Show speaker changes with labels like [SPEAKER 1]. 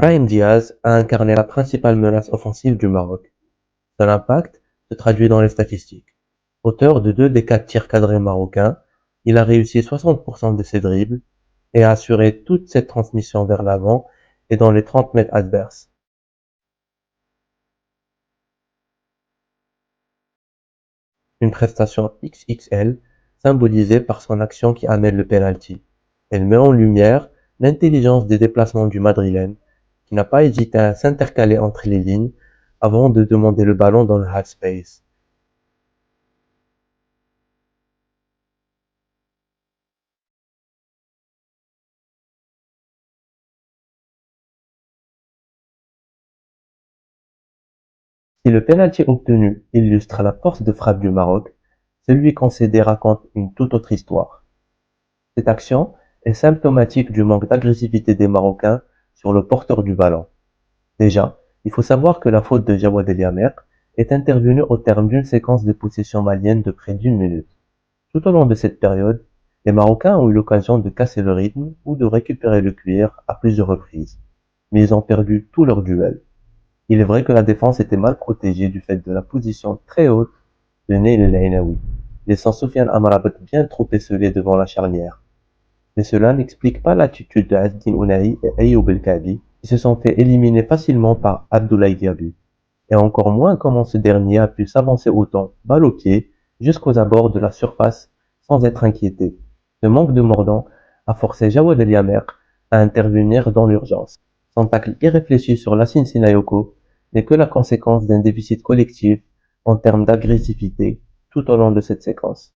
[SPEAKER 1] Brahim Diaz a incarné la principale menace offensive du Maroc. Son impact se traduit dans les statistiques. Auteur de 2 des 4 tirs cadrés marocains, il a réussi 60% de ses dribbles et a assuré toute cette transmission vers l'avant et dans les 30 mètres adverses. Une prestation XXL symbolisée par son action qui amène le penalty. Elle met en lumière l'intelligence des déplacements du Madrilène, qui n'a pas hésité à s'intercaler entre les lignes avant de demander le ballon dans le half space. Si le penalty obtenu illustre la force de frappe du Maroc, celui concédé raconte une toute autre histoire. Cette action est symptomatique du manque d'agressivité des Marocains sur le porteur du ballon. Déjà, il faut savoir que la faute de Jawad El Yamer est intervenue au terme d'une séquence de possession malienne de près d'1 minute. Tout au long de cette période, les Marocains ont eu l'occasion de casser le rythme ou de récupérer le cuir à plusieurs reprises, mais ils ont perdu tout leur duel. Il est vrai que la défense était mal protégée du fait de la position très haute de Neil El Ainaoui, laissant Sofiane Amrabat bien trop esselé devant la charnière. Mais cela n'explique pas l'attitude de Azdine Ounahi et Ayoub El Kadi, qui se sont fait éliminer facilement par Abdoulaye Diaby, et encore moins comment ce dernier a pu s'avancer autant, balle au pied, jusqu'aux abords de la surface sans être inquiété. Ce manque de mordant a forcé Jawad El Yamer à intervenir dans l'urgence. Son tacle irréfléchi sur Lassine Sinayoko n'est que la conséquence d'un déficit collectif en termes d'agressivité tout au long de cette séquence.